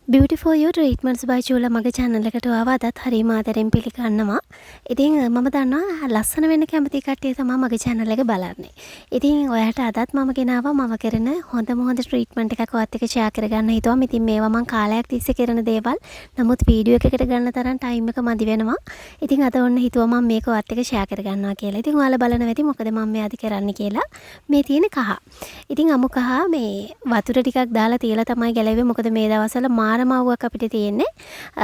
Beauty for you treatments by Chula මගේ channel එකට ආව අදත් හරිම ආදරෙන් පිළිගන්නවා. ඉතින් මම දන්නවා ලස්සන වෙන්න කැමති කට්ටිය තමයි මගේ channel එක බලන්නේ. ඉතින් ඔයාලට අදත් මම ගෙනාවා මම කරන හොඳ treatment එකක් ඔයත් එක්ක share කරගන්න හිතුවා. ඉතින් මේවා මම කාලයක් තිස්සේ කරන දේවල්. නමුත් වීඩියෝ එකකට ගන්න තරම් time එක මදි වෙනවා. ඉතින් අද ඔන්න හිතුවා මම මේක ඔයත් එක්ක share කරගන්නවා කියලා. ඉතින් ඔයාලා බලනවා ඇති මොකද මම මේ අද කරන්නේ කියලා. මේ තියෙන කහ. ඉතින් අමු කහ මේ වතුර ටිකක් දාලා තියලා තමයි ගැලෙන්නේ. මොකද මේ දවස්වල මාරමව්වක් අපිට තියෙන්නේ.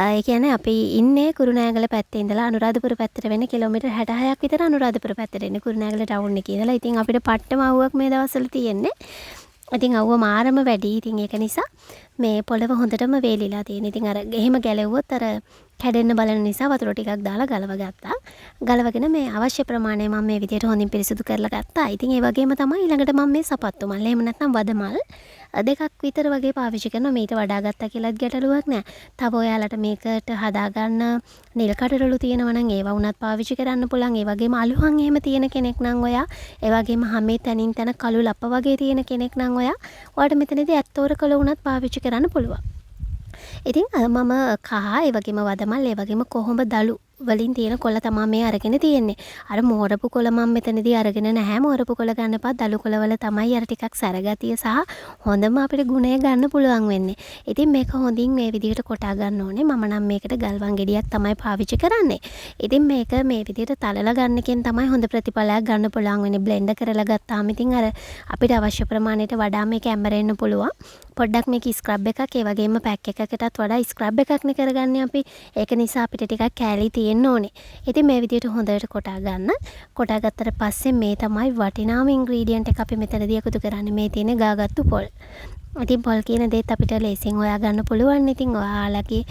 ඒ කියන්නේ අපි ඉන්නේ කුරුණෑගල පැත්තේ ඉඳලා අනුරාධපුර පැත්තට වෙන්නේ කිලෝමීටර් 66ක් විතර අනුරාධපුර පැත්තට එන්නේ කුරුණෑගල ටවුන් එකේ ඉඳලා. ඉතින් අපිට පට්ටමව්වක් මේ දවස්වල තියෙන්නේ. ඉතින් අවුව මාරම වැඩි. ඉතින් ඒක නිසා මේ පොළව හොඳටම වේලිලා තියෙන. ඉතින් අර එහෙම ගැලෙව්වොත් අර කැඩෙන්න බලන නිසා වතුර ටිකක් දාලා ගලව ගත්තා. ගලවගෙන මේ අවශ්‍ය ප්‍රමාණය මම මේ විදියට හොඳින් පිරිසිදු කරලා ගත්තා. ඉතින් ඒ වගේම තමයි ඊළඟට මම මේ සපත්තු මල් එහෙම නැත්නම් වද මල් දෙකක් විතර වගේ පාවිච්චි කරනවා. මීට වඩා ගත්තා කියලාත් ගැටලුවක් නෑ. තව ඔයාලට මේකට හදාගන්න නිල් කටරළු තියෙනවා නම් ඒවා වුණත් පාවිච්චි කරන්න පුළුවන්. ඒ වගේම අලුහන් එහෙම තියෙන කෙනෙක් නම් ඔයා ඒ වගේම හැමේ තනින් තන කළු ලප්ප වගේ තියෙන කෙනෙක් නම් ඔයාට මෙතනදී ඇත්තෝර කළ වුණත් පාවිච්චි කරන්න පුළුවන්. ඉතින් මම කහ ඒ වගේම වදමල් ඒ වගේම කොහොඹ දළු වලින් තියෙන කොළ තමයි මේ අරගෙන තියෙන්නේ. අර මෝරපු කොළ මම මෙතනදී අරගෙන නැහැ. මෝරපු කොළ ගන්න එපා. දළු කොළ වල තමයි අර ටිකක් සැරගතිය සහ හොඳම අපිට ගුණය ගන්න පුළුවන් වෙන්නේ. ඉතින් මේක හොඳින් මේ විදිහට කොටා ගන්න ඕනේ. මම නම් මේකට ගල්වන් ගෙඩියක් තමයි පාවිච්චි කරන්නේ. ඉතින් මේක මේ විදිහට තලලා ගන්න එකෙන් තමයි හොඳ ප්‍රතිඵලයක් ගන්න පුළුවන් වෙන්නේ. බ්ලෙන්ඩ් කරලා ගත්තාම ඉතින් අර අපිට අවශ්‍ය ප්‍රමාණයට වඩා මේක ඇඹරෙන්න පුළුවන්. පොඩ්ඩක් මේක ස්ක්‍රබ් එකක් ඒ වගේම පැක් එකකටත් වඩා ස්ක්‍රබ් එකක් නේ කරගන්නේ අපි. ඒක නිසා අපිට ටිකක් කැලි තියෙන්න ඕනේ. ඉතින් මේ විදිහට හොඳට කොටා ගන්න. කොටා ගත්තට පස්සේ මේ තමයි වටිනාම ඉන්ග්‍රීඩියන්ට් එක අපි මෙතනදී එකතු කරන්නේ. මේ තියෙන ගාගත්තු පොල්. ඉතින් පොල් කියන දේත් අපිට ලේසියෙන් හොයා ගන්න පුළුවන්. ඉතින් ඔයාලගේ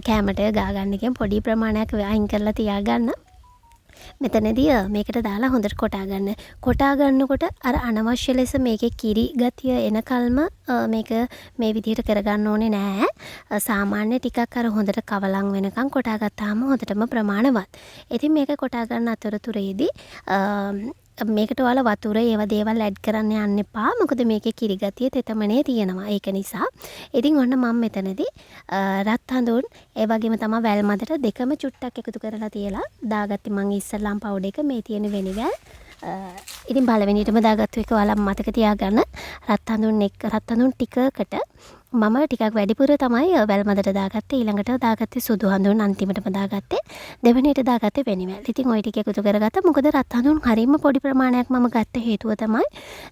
කැමරට ගා ගන්න එකෙන් පොඩි ප්‍රමාණයක් අයින් කරලා තියාගන්න. මෙතනදී මේකට දාලා හොඳට කොටා ගන්න. කොටා ගන්නකොට අර අනවශ්‍ය ලෙස මේකේ කිරි ගතිය එනකල්ම මේක මේ විදිහට කරගන්න ඕනේ නෑ. සාමාන්‍ය ටිකක් අර හොඳට කවලම් වෙනකන් කොටා ගත්තාම හොඳටම ප්‍රමාණවත්. ඉතින් මේක කොටා ගන්න අතරතුරේදී මේකට ඔයාලා වතුර ඒවා දේවල් ඇඩ් කරන්න යන්න එපා. මොකද මේකේ කිරි ගතිය තෙතමනේ තියෙනවා. ඒක නිසා. ඉතින් ඔන්න මම මෙතනදී රත් හඳුන් ඒ වගේම තමයි වැල් මදට දෙකම චුට්ටක් එකතු කරලා තියලා දාගත්තේ මම ඉස්සල්ලාම් පවුඩර් එක මේ තියෙන වෙනිවැල්. ඉතින් පළවෙනියටම දාගත්තු එක ඔයාලා මතක තියාගන්න. රත් හඳුන් ටිකකට මම ටිකක් වැඩිපුර තමයි වැල් මදට දාගත්තේ. ඊළඟට දාගත්තේ සුදු හඳුන් අන්තිමටම දාගත්තේ. දෙවෙනියට දාගත්තේ වෙනිවැල්. ඉතින් ওই ටික එකතු කරගත්තා. මොකද රත් හඳුන් හරියම පොඩි ප්‍රමාණයක් මම ගත්ත හේතුව තමයි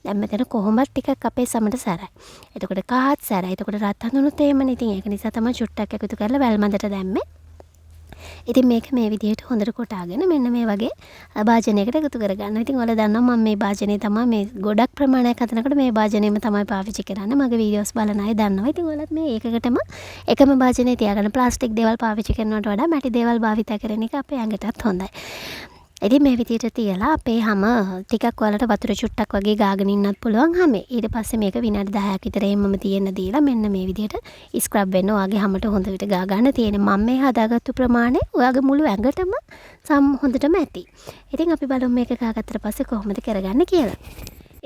දැන් මෙතන කොහොමද ටිකක් අපේ සමට සැරයි. එතකොට කහත් සැරයි. එතකොට රත් හඳුනුත් එහෙමනේ. ඉතින් ඒක නිසා තමයි චුට්ටක් එකතු කරලා වැල් මදට දැම්මේ. ඉතින් මේක මේ විදිහට හොඳට කොටාගෙන මෙන්න මේ වගේ භාජනයකට එකතු කරගන්න. ඉතින් ඔයාලා දන්නවා මම මේ භාජනය තමයි මේ ගොඩක් ප්‍රමාණයක් හදනකොට මේ භාජනයම තමයි පාවිච්චි කරන්නේ. මගේ වීඩියෝස් බලන අය දන්නවා. ඉතින් ඔයාලත් මේ එකකටම එකම භාජනය තියාගන්න. ප්ලාස්ටික් දේවල් පාවිච්චි කරනවට වඩා මැටි දේවල් භාවිත කරන එක අපේ ඇඟටත් හොඳයි. ඉතින් මේ විදිහට තියලා අපේ හැම ටිකක් ඔයාලට වතුර චුට්ටක් වගේ ගාගෙන ඉන්නත් පුළුවන් හැමේ. ඊට පස්සේ මේක විනාඩි 10ක් විතර එහෙමම තියෙන්න දීලා මෙන්න මේ විදිහට ස්ක්‍රබ් වෙන්න ඔයාගේ හැමට හොඳට ගා ගන්න තියෙන. මම මේ හදාගත්තු ප්‍රමාණය ඔයාගේ මුළු ඇඟටම හොඳටම ඇති. ඉතින් අපි බලමු මේක ගාගත්තට පස්සේ කොහොමද කරගන්නේ කියලා.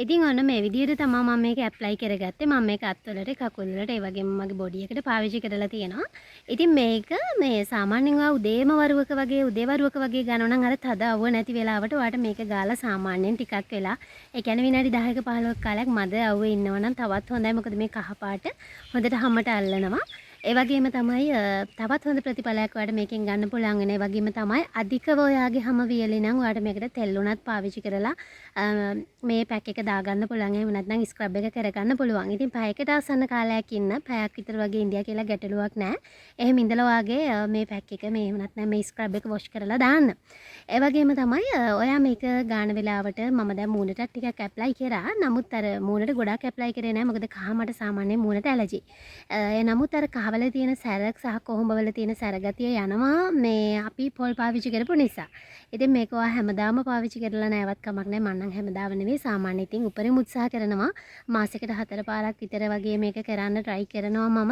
ඉතින් ඔන්න මේ විදිහට තමයි මම මේක ඇප්ලයි කරගත්තේ. මම මේක අත්වලට කකුල් වලට ඒ වගේම මගේ බොඩි එකට පාවිච්චි කරලා තියෙනවා. ඉතින් මේක මේ සාමාන්‍යයෙන් උදේම වරුවක වගේ උදේ වරුවක වගේ ගන්නව නම් අර තද අවුව නැති වෙලාවට ඔයාලට මේක ගාලා සාමාන්‍යයෙන් ටිකක් වෙලා ඒ කියන්නේ විනාඩි 10ක 15ක කාලයක් මද අවුවේ ඉන්නව නම් තවත් හොඳයි. මොකද මේ කහ පාට හොඳට හැමට අල්ලනවා. ඒ වගේම තමයි තවත් හොඳ ප්‍රතිඵලයක් ඔයාලට මේකෙන් ගන්න පුළුවන් වෙන. ඒ වගේම තමයි අධිකව ඔයාගේ හැම වියලි නම් ඔයාලට මේකට තෙල් උනත් පාවිච්චි කරලා මේ පැක් එක දාගන්න පුළුවන්. එහෙම නැත්නම් ස්ක්‍රබ් එක කරගන්න පුළුවන්. ඉතින් පැයකට ආසන්න කාලයක් ඉන්න පැයක් විතර වගේ ඉන්දියා කියලා ගැටලුවක් නැහැ. එහෙම ඉඳලා ඔයාගේ මේ පැක් එක මේ එහෙම නැත්නම් මේ ස්ක්‍රබ් එක වොෂ් කරලා දාන්න. ඒ වගේම තමයි ඔයා මේක ගාන වෙලාවට මම දැන් මූණට ටිකක් ඇප්ලයි කරා. නමුත් අර මූණට ගොඩක් ඇප්ලයි කරේ නැහැ. මොකද කහ මට සාමාන්‍යයෙන් මූණට ඇලර්ජි. නමුත් අර කහ වල තියෙන සැරක් සහ කොහොඹ වල තියෙන සැරගතිය යනවා මේ අපි පොල් පාවිච්චි කරපු නිසා. ඉතින් මේක ඔයා හැමදාම පාවිච්චි කරලා නැවත් කමක් නැහැ. මම නම් හැමදාම නෙවෙයි සාමාන්‍ය ඉතින් උපරිම උත්සාහ කරනවා. මාසෙකට 4 පාරක් විතර වගේ මේක කරන්න try කරනවා මම.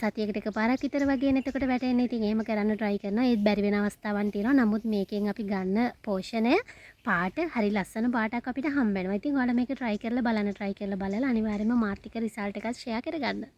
සතියකට එක පාරක් විතර වගේ එතකොට වැටෙන්නේ. ඉතින් එහෙම කරන්න try කරනවා. ඒත් බැරි වෙන අවස්ථාවන් තියෙනවා. නමුත් මේකෙන් අපි ගන්න පෝෂණය පාට හරි ලස්සන පාටක් අපිට හම්බ වෙනවා. ඉතින් ඔයාලා මේක try කරලා බලන්න. try කරලා බලලා අනිවාර්යයෙන්ම මාර්තික රිසල්ට් එකක් share කරගන්න.